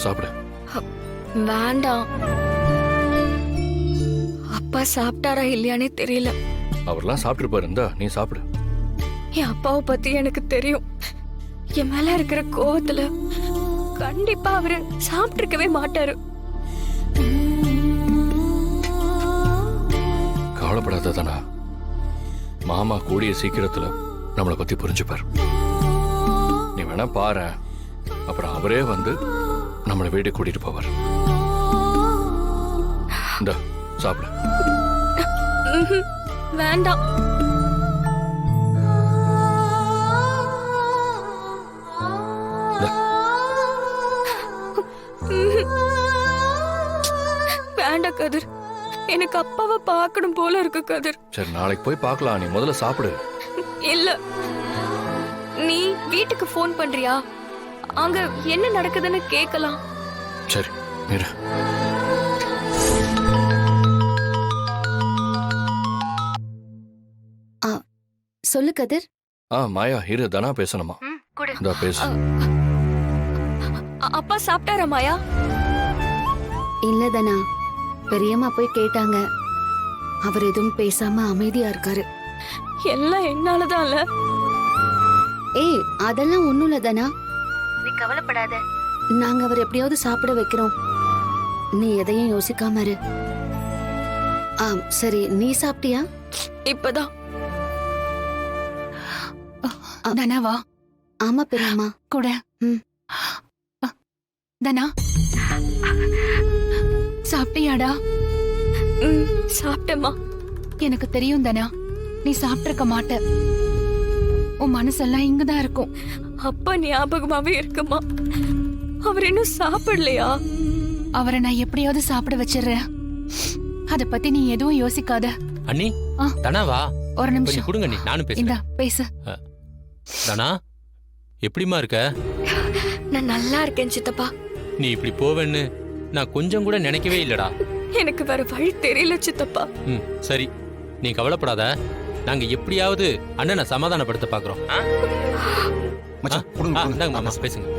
சாப்பிடு. வேண்டாம். அப்பா சாப்பிட்டாரா இல்லையானே தெரியல. அவர்லாம் சாப்பிட்டுருப்பாரு. இந்தா நீ சாப்பிடு. என் அப்பாவை பத்தி எனக்கு தெரியும். என் மேல இருக்கிற கோவத்துல கண்டிப்பா அவரு சாப்பிட்டிருக்கவே மாட்டாரு. கவலைப்படாத தானா, மாமா கூடிய சீக்கிரத்துல நம்மளை பத்தி புரிஞ்சுப்பார். நீ வேணா பாரு, அப்புறம் அவரே வந்து நம்மளை வீட்டுக்கு கூட்டிட்டு போவார். இந்த சாப்பிடு. வேண்டாம். வேண்டாம் கதிர், எனக்கு அப்பாவை பார்க்கணும் போல இருக்கு கதிர். சரி, நாளைக்கு போய் பார்க்கலாம். நீ முதல்ல சாப்பிடு. இல்ல, நீ வீட்டுக்கு போன் பண்றியா? அங்க என்ன நடக்குதுன்னு கேட்கலாம். சரி இரு. சொல்லு கதிர். மாயா இரு, தனா பேசணுமா? இந்த பேசு. அப்பா சாப்பிட்டாரா மாயா? இல்ல தனா, பெரியம்மா போய் கேட்டாங்க. அவர் எதுவும் பேசாம அமைதியா இருக்காரு. எல்லாம் என்னாலதான் இல்ல. ஏய், அதெல்லாம் ஒண்ணும் இல்ல தனா, நீ கவலைப்படாத. நாங்க அவர் எப்படியாவது சாப்பிட வைக்கிறோம். நீ எதையும் யோசிக்காம இரு. சரி, நீ சாப்பிட்டியா? இப்பதான். தனாவா? ஆமா பெரியம்மா. கூட. தனா, சாப்பிட்டியாடா? சாப்பிட்டேம்மா. எனக்கு தெரியும் தனா, நீ சாப்பிட்டிருக்க மாட்ட. உன் மனசெல்லாம் இங்கதான் இருக்கும். அப்பா ஞாபகமாவே இருக்குமா? அவர் இன்னும் சாப்பிடலையா? அவரை நான் எப்படியாவது சாப்பிட வச்சிடுறேன். அத பத்தி நீ எதுவும் யோசிக்காத. அண்ணி, தனாவா? ஒரு கொஞ்சம் நிமிஷம் கொடுங்க அண்ணி, நானும் இந்தா பேசுறேன். பேசு. தனா, எப்படிமா இருக்க? நான் நல்லா இருக்கேன் சித்தப்பா. நீ இப்படி போவேன்னு நான் கொஞ்சம் கூட நினைக்கவே இல்லடா. எனக்கு வேற வழி தெரியல சித்தப்பா. சரி, நீ கவலைப்படாத. நாங்க எப்படியாவது அண்ணனை சமாதானப்படுத்த பாக்குறோம். மச்சான், கொடுங்க, கொடுங்க. இந்தாங்க மாமா, பேசுங்க.